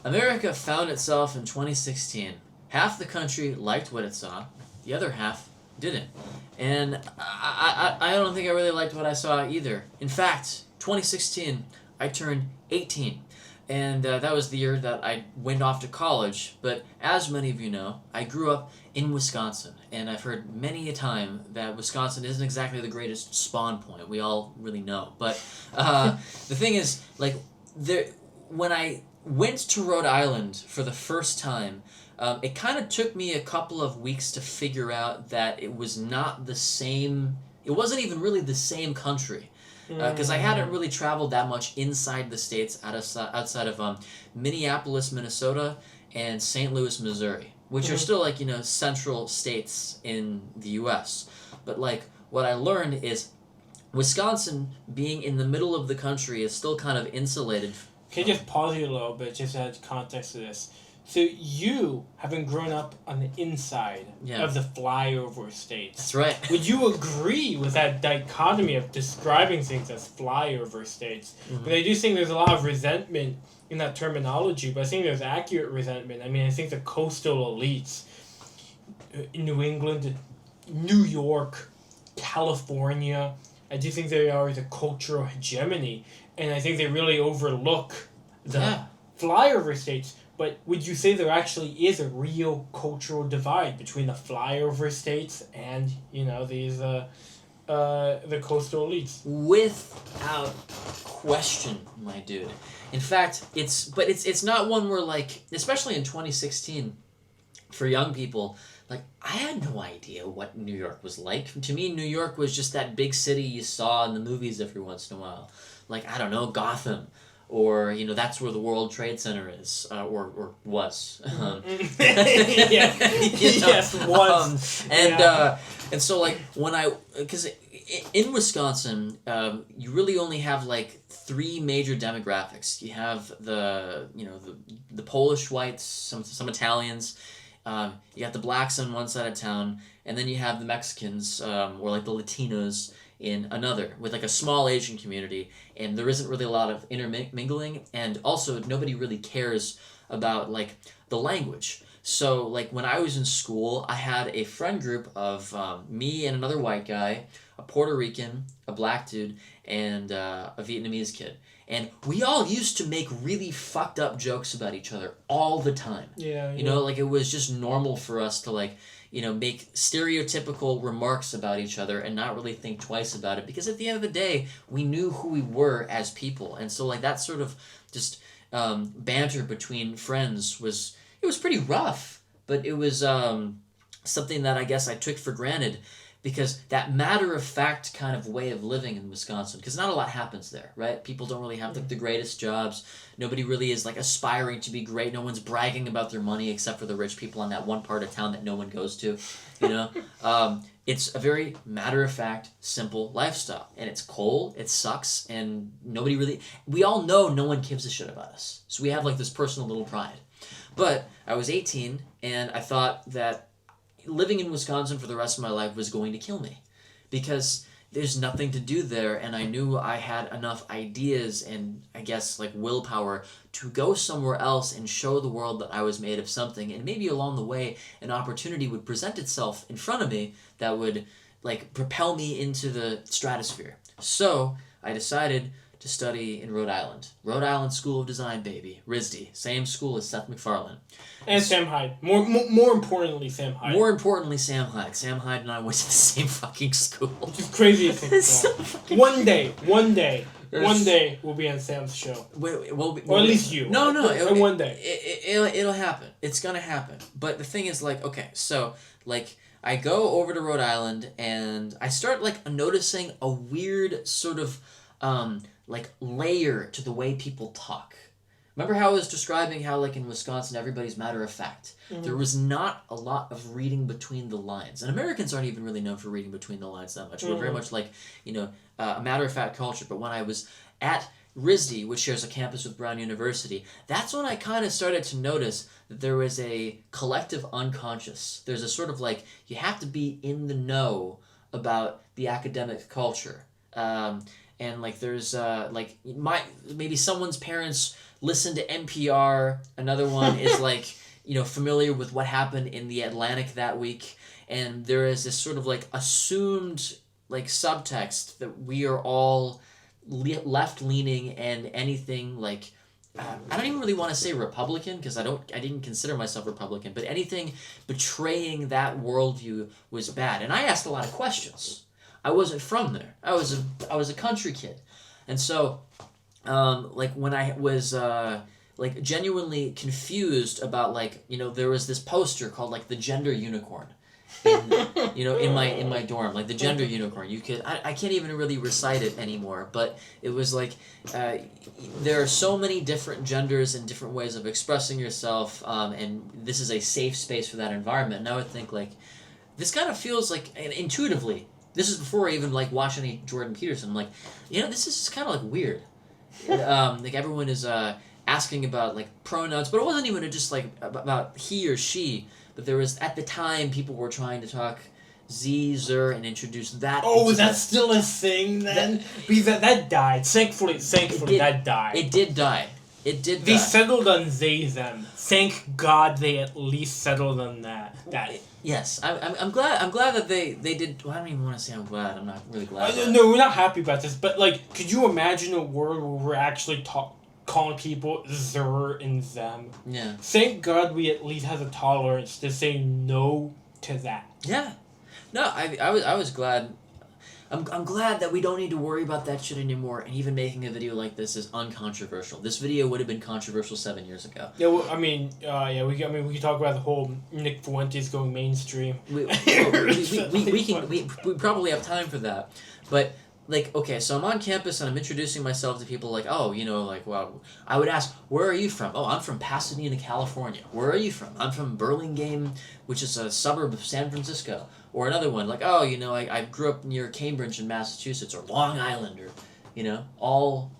America found itself in 2016. Half the country liked what it saw, the other half didn't. And I don't think I really liked what I saw either. In fact, 2016, I turned 18. And that was the year that I went off to college. But as many of you know, I grew up in Wisconsin. And I've heard many a time that Wisconsin isn't exactly the greatest spawn point. We all really know. But the thing is, like, when I went to Rhode Island for the first time, it kind of took me a couple of weeks to figure out that it was not the same. It wasn't even really the same country. Because I hadn't really traveled that much inside the states outside of Minneapolis, Minnesota, and St. Louis, Missouri, which are still, like, central states in the U.S. But, like, what I learned is Wisconsin, being in the middle of the country, is still kind of insulated. Can you just pause you a little bit, just to add context to this? So you, having grown up on the inside of the flyover states... That's right. Would you agree with that dichotomy of describing things as flyover states? Mm-hmm. But I do think there's a lot of resentment in that terminology, but I think there's accurate resentment. I mean, I think the coastal elites in New England, New York, California, I do think they are the cultural hegemony, and I think they really overlook the flyover states. But would you say there actually is a real cultural divide between the flyover states and, these the coastal elites? Without question, my dude. In fact, it's not one where, like, especially in 2016, for young people, like, I had no idea what New York was like. To me, New York was just that big city you saw in the movies every once in a while. Like, I don't know, Gotham. Or, that's where the World Trade Center is, or was. Yes, was. And so, like, because in Wisconsin, you really only have, like, three major demographics. You have the Polish whites, some Italians, you got the blacks on one side of town, and then you have the Mexicans, or, like, the Latinos in another, with, like, a small Asian community, and there isn't really a lot of intermingling, and also nobody really cares about, like, the language. So, like, when I was in school, I had a friend group of me and another white guy, a Puerto Rican, a black dude, and a Vietnamese kid. And we all used to make really fucked up jokes about each other all the time. Like, it was just normal for us to, like, make stereotypical remarks about each other and not really think twice about it, because at the end of the day, we knew who we were as people. And so, like, that sort of just banter between friends was pretty rough, but it was something that I guess I took for granted, because that matter-of-fact kind of way of living in Wisconsin, because not a lot happens there, right? People don't really have the greatest jobs. Nobody really is, like, aspiring to be great. No one's bragging about their money except for the rich people in that one part of town that no one goes to, It's a very matter-of-fact, simple lifestyle. And it's cold, it sucks, and we all know no one gives a shit about us. So we have, like, this personal little pride. But I was 18, and I thought that living in Wisconsin for the rest of my life was going to kill me, because there's nothing to do there, and I knew I had enough ideas and, I guess, like, willpower to go somewhere else and show the world that I was made of something, and maybe along the way an opportunity would present itself in front of me that would, like, propel me into the stratosphere. So I decided to study in Rhode Island. Rhode Island School of Design, baby. RISD. Same school as Seth MacFarlane. And Sam Hyde. More importantly, Sam Hyde. More importantly, Sam Hyde. Sam Hyde and I went to the same fucking school. Which is crazy to think about. One day, we'll be on Sam's show. Or at least you. No. One day. It'll happen. It's gonna happen. But the thing is, like, okay, so, like, I go over to Rhode Island, and I start, like, noticing a weird sort of, like, layer to the way people talk. Remember how I was describing how, like, in Wisconsin, everybody's matter-of-fact? Mm-hmm. There was not a lot of reading between the lines. And Americans aren't even really known for reading between the lines that much. Mm-hmm. We're very much like, a matter-of-fact culture. But when I was at RISD, which shares a campus with Brown University, that's when I kind of started to notice that there was a collective unconscious. There's a sort of, like, you have to be in the know about the academic culture. and like there's maybe someone's parents listen to NPR. Another one is like familiar with what happened in the Atlantic that week, and there is this sort of like assumed like subtext that we are all left leaning, and anything like I don't even really want to say Republican because I didn't consider myself Republican, but anything betraying that worldview was bad. And I asked a lot of questions. I wasn't from there. I was a country kid, and so like when I was like genuinely confused about there was this poster called like the gender unicorn. In my dorm, like the gender unicorn. I can't even really recite it anymore, but it was like there are so many different genders and different ways of expressing yourself, and this is a safe space for that environment. And I would think like this kind of feels like, and intuitively, this is before I even like watch any Jordan Peterson. I'm like, this is kind of like weird. Like everyone is asking about like pronouns, but it wasn't even just like about he or she. But there was, at the time, people were trying to talk Z, Zer, and introduce that. Oh, is that still a thing then? Because that died. Thankfully, that died. It did die. They settled on they, them. Thank God they at least settled on that. Yes, I'm glad that they did. Well, I don't even want to say I'm glad. I'm not really glad. No, we're not happy about this. But like, could you imagine a world where we're actually calling people zer and them? Yeah. Thank God we at least have the tolerance to say no to that. Yeah. No, I was glad. I'm glad that we don't need to worry about that shit anymore, and even making a video like this is uncontroversial. This video would have been controversial 7 years ago. Yeah, well, we could talk about the whole Nick Fuentes going mainstream. We probably have time for that, but. Like, okay, so I'm on campus and I'm introducing myself to people like, oh, well, I would ask, where are you from? Oh, I'm from Pasadena, California. Where are you from? I'm from Burlingame, which is a suburb of San Francisco. Or another one, like, oh, I grew up near Cambridge in Massachusetts, or Long Island, or, all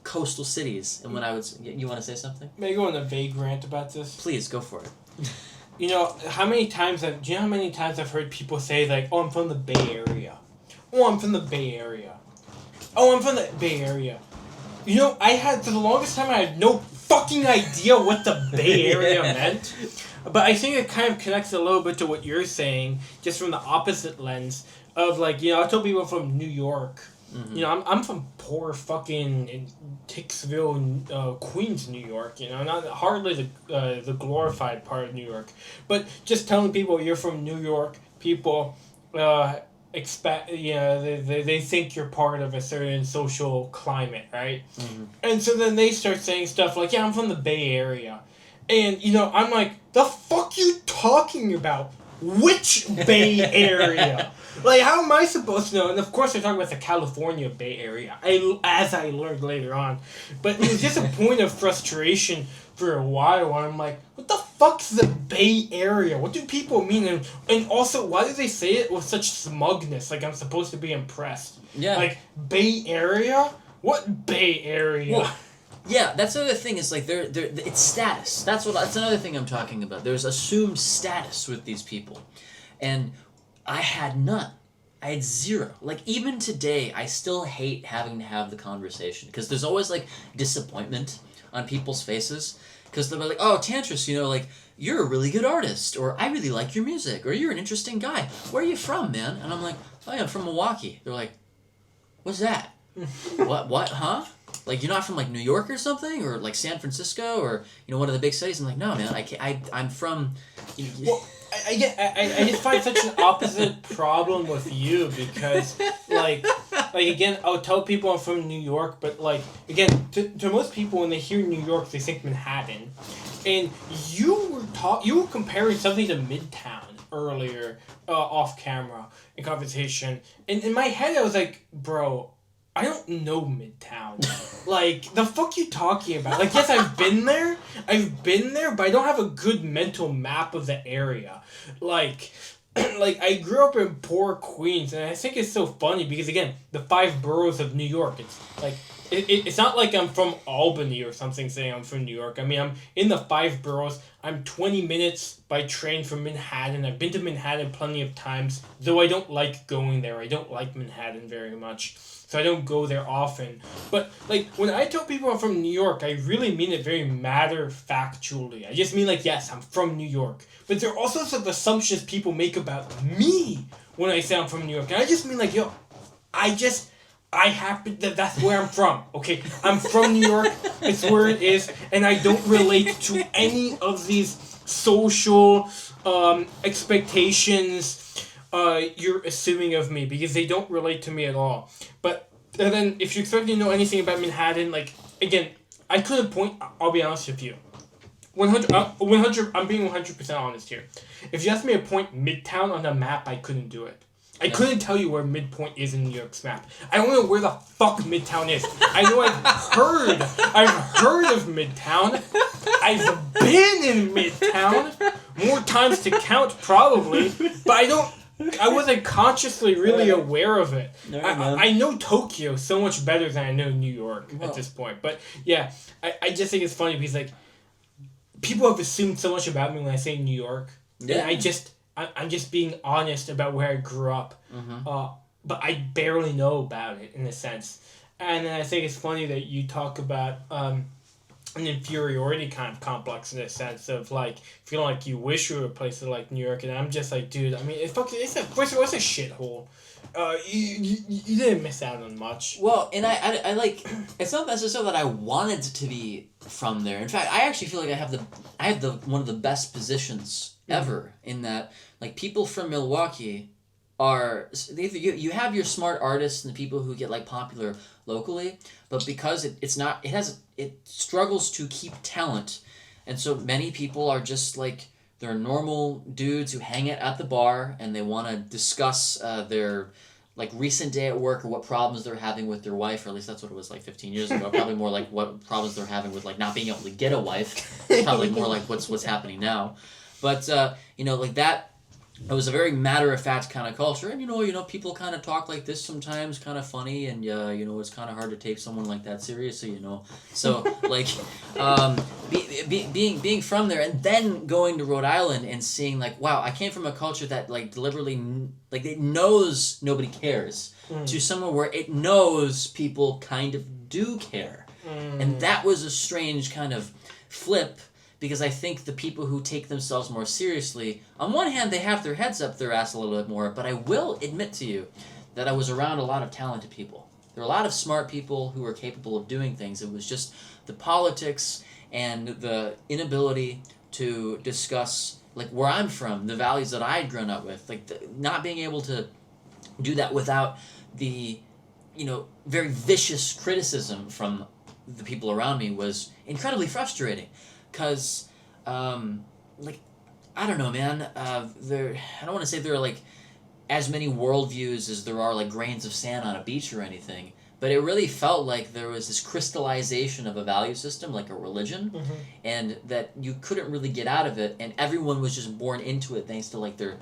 coastal cities. And when I would, you want to say something? May I go on a vague rant about this? Please, go for it. Do you know how many times I've heard people say, like, oh, I'm from the Bay Area. Oh, I'm from the Bay Area. Oh, I'm from the Bay Area. For the longest time, I had no fucking idea what the Bay Area meant. But I think it kind of connects a little bit to what you're saying, just from the opposite lens of, like, I told people from New York. Mm-hmm. I'm from poor fucking Hicksville, Queens, New York. Not hardly the glorified part of New York. But just telling people you're from New York, people... they think you're part of a certain social climate, right? Mm-hmm. And so then they start saying stuff like, yeah, I'm from the Bay Area. And, I'm like, the fuck you talking about? Which Bay Area? Like, how am I supposed to know? And of course they're talking about the California Bay Area, as I learned later on. But it was just a point of frustration for a while where I'm like, what the fuck's the Bay Area? What do people mean? And also, why do they say it with such smugness? Like I'm supposed to be impressed. Yeah. Like, Bay Area? What Bay Area? Well, yeah, that's the other thing is like it's status. That's another thing I'm talking about. There's assumed status with these people. And I had none. I had zero. Like, even today, I still hate having to have the conversation. Because there's always, like, disappointment on people's faces. Because they're like, oh, Tantris, like, you're a really good artist. Or, I really like your music. Or, you're an interesting guy. Where are you from, man? And I'm like, oh, yeah, I'm from Milwaukee. They're like, what's that? What, huh? Like, you're not from, like, New York or something? Or, like, San Francisco? Or, one of the big cities? I'm like, no, man, I'm from... Well, I just find such an opposite problem with you because, like again, I'll tell people I'm from New York, but, like, again, to most people, when they hear New York, they think Manhattan. And you were comparing something to Midtown earlier, off camera, in conversation. And in my head, I was like, bro... I don't know Midtown. Like, the fuck you talking about? Like, yes, I've been there, but I don't have a good mental map of the area. Like, I grew up in poor Queens, and I think it's so funny because, again, the 5 boroughs of New York, it's, like, It's not like I'm from Albany or something saying I'm from New York. I mean, I'm in the 5 boroughs. I'm 20 minutes by train from Manhattan. I've been to Manhattan plenty of times, though I don't like going there. I don't like Manhattan very much, so I don't go there often. But, like, when I tell people I'm from New York, I really mean it very matter-factually. I just mean, like, yes, I'm from New York. But there are all sorts of assumptions people make about me when I say I'm from New York. And I just mean, like, yo, I happen that's where I'm from. Okay, I'm from New York. It's where it is, and I don't relate to any of these social expectations you're assuming of me, because they don't relate to me at all. But then, if you expect me to know anything about Manhattan, like, again, I couldn't point. I'll be honest with you. 100. I'm being 100% honest here. If you asked me to point Midtown on the map, I couldn't do it. I couldn't tell you where midpoint is in New York's map. I don't know where the fuck Midtown is. I know I've heard of Midtown. I've been in Midtown more times to count probably, but I wasn't consciously really aware of it. I know Tokyo so much better than I know New York at this point. But yeah, I just think it's funny because, like, people have assumed so much about me when I say New York. Yeah. And I'm just being honest about where I grew up. But I barely know about it, in a sense. And then I think it's funny that you talk about an inferiority kind of complex, in a sense of, like, feeling like you wish you were a place like New York. And I'm just like, dude, I mean, first of all, it's a shithole. You didn't miss out on much. Well, and I like, it's not necessarily that I wanted to be from there. In fact, I actually feel like I have the one of the best positions ever, in that, like, people from Milwaukee are, you have your smart artists and the people who get, like, popular locally, but because it struggles to keep talent, and so many people are just, like, they're normal dudes who hang out at the bar and they want to discuss their, like, recent day at work, or what problems they're having with their wife, or at least that's what it was like 15 years ago. Probably more like what problems they're having with, like, not being able to get a wife. Probably more like what's happening now. But like that, it was a very matter-of-fact kind of culture, and you know people kind of talk like this sometimes, kind of funny, and it's kind of hard to take someone like that seriously, So, like, being from there and then going to Rhode Island and seeing, like, wow, I came from a culture that, like, deliberately, like, it knows nobody cares, to somewhere where it knows people kind of do care, and that was a strange kind of flip. Because I think the people who take themselves more seriously, on one hand, they have their heads up their ass a little bit more, but I will admit to you that I was around a lot of talented people. There were a lot of smart people who were capable of doing things. It was just the politics and the inability to discuss, like, where I'm from, the values that I had grown up with. Like, not being able to do that without the, very vicious criticism from the people around me was incredibly frustrating. Because, like, I don't know, man. I don't want to say there are, like, as many worldviews as there are, like, grains of sand on a beach or anything. But it really felt like there was this crystallization of a value system, like a religion, and that you couldn't really get out of it. And everyone was just born into it thanks to, like, their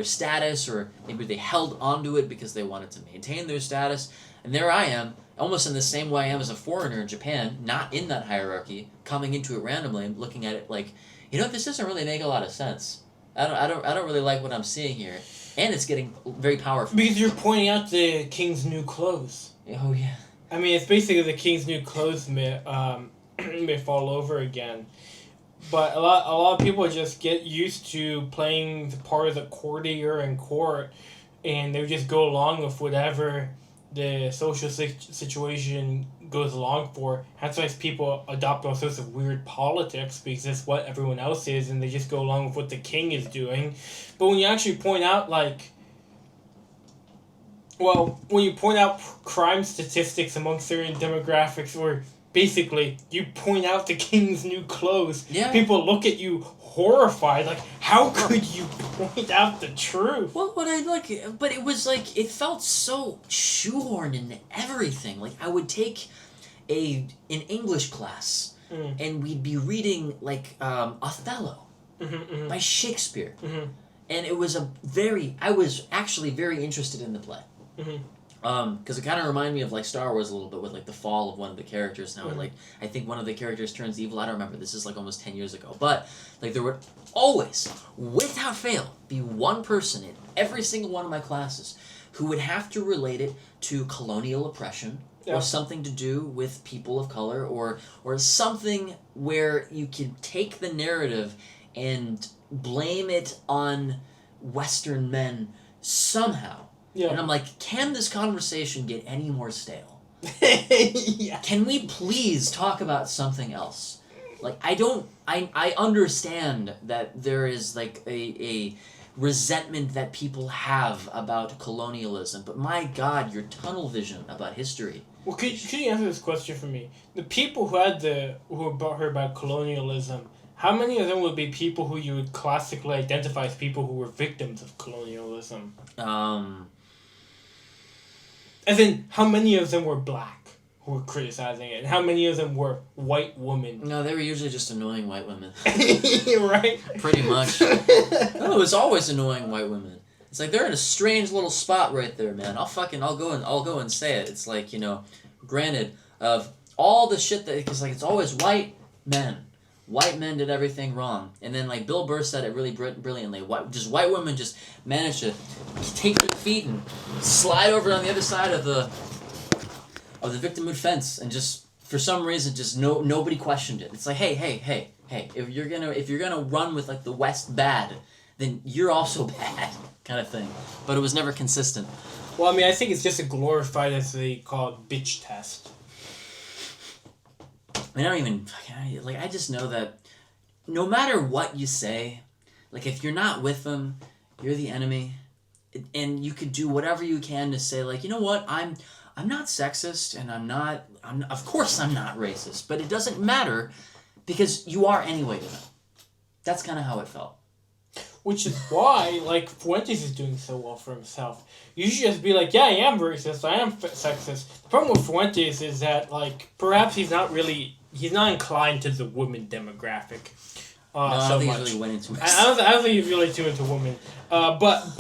status, or maybe they held onto it because they wanted to maintain their status. And there I am, almost in the same way I am as a foreigner in Japan, not in that hierarchy, coming into it randomly and looking at it like, this doesn't really make a lot of sense. I don't really like what I'm seeing here, and it's getting very powerful. Because you're pointing out the king's new clothes. Oh yeah. I mean, it's basically the king's new clothes myth all over again. But a lot of people just get used to playing the part of the courtier in court, and they just go along with whatever the social situation goes along for. That's why people adopt all sorts of weird politics, because that's what everyone else is, and they just go along with what the king is doing. But when you actually point out, like, when you point out crime statistics among certain demographics, or basically you point out the king's new clothes, people look at you horrified, like, how could you point out the truth? Well, but it was like, it felt so shoehorned into everything. Like, I would take an English class, and we'd be reading, like, Othello by Shakespeare, and it was I was actually very interested in the play. Because it kind of reminded me of like Star Wars a little bit with like the fall of one of the characters. Now, like I think one of the characters turns evil. I don't remember. This is like almost 10 years ago. But like there would always, without fail, be one person in every single one of my classes who would have to relate it to colonial oppression or something to do with people of color or something where you can take the narrative and blame it on Western men somehow. Yeah. And I'm like, can this conversation get any more stale? Yeah. Can we please talk about something else? Like, I understand that there is, like, a resentment that people have about colonialism, but my God, your tunnel vision about history. Well, could you answer this question for me? The people who brought her about colonialism, how many of them would be people who you would classically identify as people who were victims of colonialism? As in, how many of them were black who were criticizing it? And how many of them were white women? No, they were usually just annoying white women. Right? Pretty much. No, it was always annoying white women. It's like they're in a strange little spot right there, man. I'll go and say it. It's like, granted, of all the shit that, because like it's always white men. White men did everything wrong, and then like Bill Burr said it really brilliantly. White women just managed to take their feet and slide over on the other side of the victimhood fence, and just for some reason just nobody questioned it. It's like hey, if you're gonna run with like the West bad, then you're also bad kind of thing. But it was never consistent. Well, I mean, I think it's just a glorified, as they call it, bitch test. I don't even, like, I just know that no matter what you say, like, if you're not with them, you're the enemy, and you could do whatever you can to say, like, you know what, I'm not sexist, and of course I'm not racist, but it doesn't matter, because you are anyway to them. That's kind of how it felt. Which is why, like, Fuentes is doing so well for himself. You should just be like, yeah, I am racist, I am sexist. The problem with Fuentes is that, like, perhaps he's not inclined to the women demographic no, I don't think much. He's really went into it. I don't think he's really too into women. But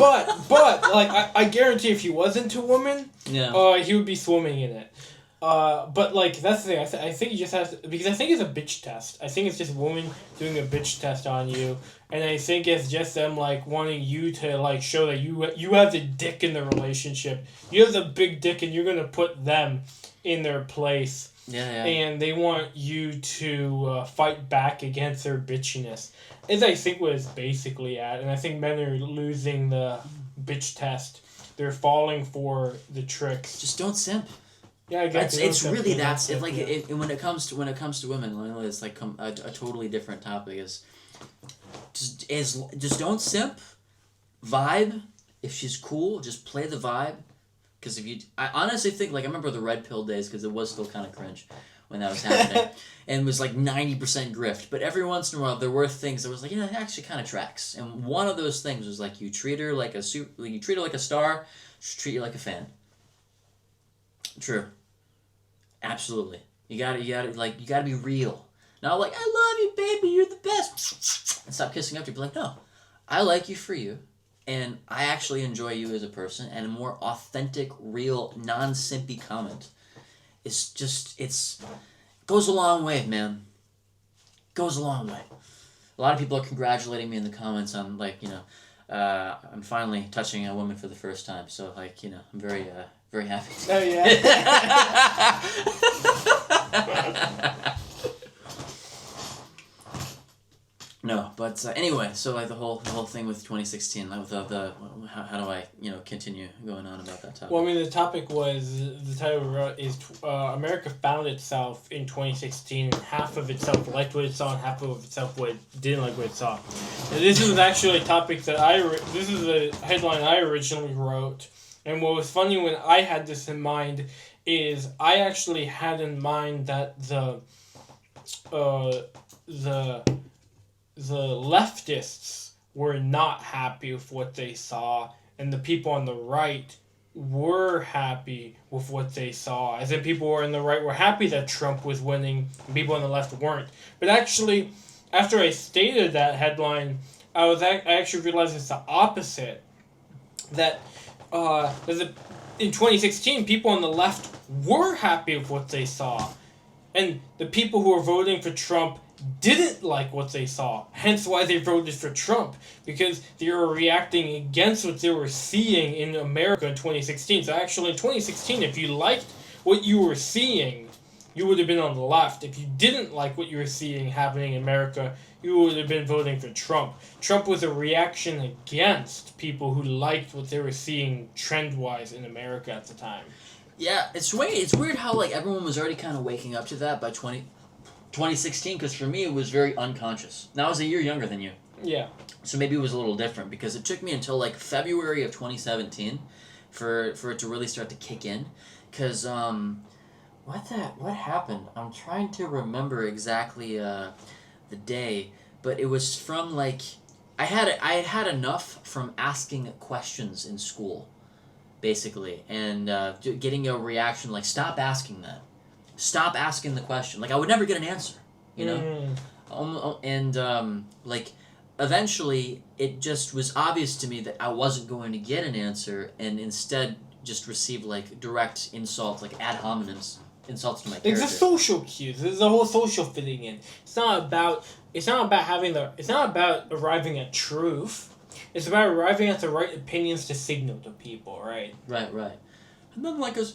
like, I guarantee if he was into women, he would be swimming in it. But, like, that's the thing. I think you just have to... Because I think it's a bitch test. I think it's just women doing a bitch test on you. And I think it's just them, like, wanting you to, like, show that you have the dick in the relationship. You have the big dick, and you're going to put them in their place. Yeah. And they want you to fight back against their bitchiness. Is I think what it's basically at. And I think men are losing the bitch test. They're falling for the tricks. Just don't simp. Yeah, exactly. It's really that. It, like it, when it comes to women, it's like a totally different topic. Just don't simp, vibe. If she's cool, just play the vibe. Because I honestly think, like, I remember the red pill days because it was still kind of cringe when that was happening, and it was like 90% grift. But every once in a while, there were things that was like, it actually kind of tracks. And one of those things was like, you treat her like a star, she treat you like a fan. True. Absolutely. You gotta be real. Not like, I love you, baby, you're the best. And stop kissing up to you. Be like, no, I like you for you. And I actually enjoy you as a person. And a more authentic, real, non-simpy comment goes a long way, man. Goes a long way. A lot of people are congratulating me in the comments on, like, I'm finally touching a woman for the first time. So, like, I'm very, very happy. Oh, yeah. No, but anyway, so like the whole thing with 2016, like with the how do I continue going on about that topic? Well, I mean, the title we wrote is America found itself in 2016, and half of itself liked what it saw, and half of itself didn't like what it saw. And this was actually a topic that this is a headline I originally wrote, and what was funny when I had this in mind is I actually had in mind that the leftists were not happy with what they saw, and the people on the right were happy with what they saw. As in, people who were on the right were happy that Trump was winning, and people on the left weren't. But actually, after I stated that headline, I actually realized it's the opposite. That in 2016, people on the left were happy with what they saw. And the people who were voting for Trump didn't like what they saw. Hence why they voted for Trump. Because they were reacting against what they were seeing in America in 2016. So actually in 2016, if you liked what you were seeing, you would have been on the left. If you didn't like what you were seeing happening in America, you would have been voting for Trump. Trump was a reaction against people who liked what they were seeing trend-wise in America at the time. Yeah, it's weird how like everyone was already kind of waking up to that by 2016, because for me it was very unconscious. Now I was a year younger than you. Yeah. So maybe it was a little different, because it took me until like February of 2017 for it to really start to kick in. Because what happened? I'm trying to remember exactly the day, but it was from like I had enough from asking questions in school, basically, and getting a reaction like, stop asking that, stop asking the question. Like I would never get an answer, you know. Like eventually it just was obvious to me that I wasn't going to get an answer, and instead just received like direct insults, like ad hominems, insults to my character. It's the social cues. There's the whole social fitting in. It's not about arriving at truth. It's about arriving at the right opinions to signal to people, right? Right. And then like a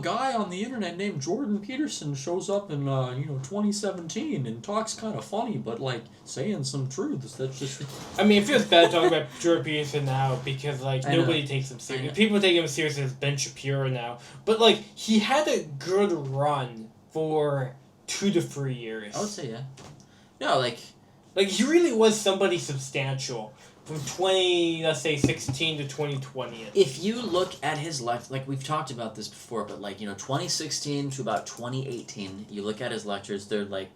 guy on the internet named Jordan Peterson shows up in 2017 and talks kind of funny, but like saying some truths. That's just. I mean, it feels bad talking about Jordan Peterson now, because like nobody takes him seriously. People take him seriously as Ben Shapiro now, but like he had a good run for 2 to 3 years. I would say yeah. No, like he really was somebody substantial. From 16 to 2020. If you look at his life, like we've talked about this before, but like 2016 to about 2018, you look at his lectures, they're like,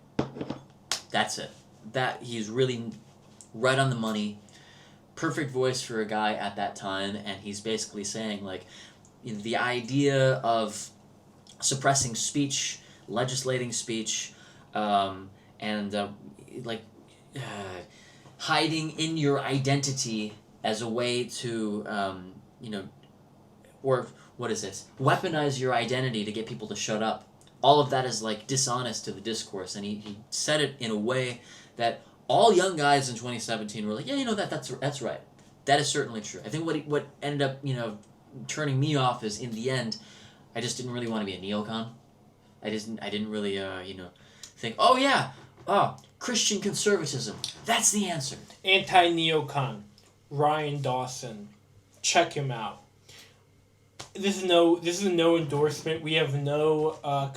that's it. That he's really right on the money, perfect voice for a guy at that time, and he's basically saying like, the idea of suppressing speech, legislating speech, hiding in your identity as a way to, or what is this? Weaponize your identity to get people to shut up. All of that is like dishonest to the discourse, and he said it in a way that all young guys in 2017 were like, yeah, that's right. That is certainly true. I think what ended up turning me off is, in the end, I just didn't really want to be a neocon. I didn't really think, Christian conservatism. That's the answer. Anti-neocon. Ryan Dawson. Check him out. This is a no endorsement. We have no I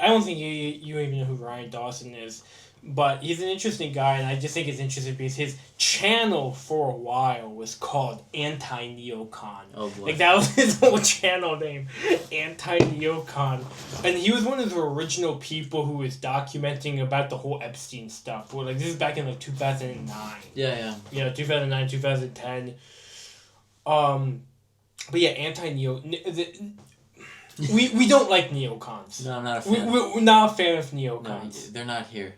don't think you even know who Ryan Dawson is. But he's an interesting guy, and I just think it's interesting because his channel for a while was called Anti-Neocon. Oh boy. Like, that was his whole channel name, Anti-Neocon. And he was one of the original people who was documenting about the whole Epstein stuff. Well, like, this is back in, like, 2009. Yeah. 2009, 2010. But yeah, we don't like neocons. No, I'm not a fan. We're not a fan of neocons. No, they're not here.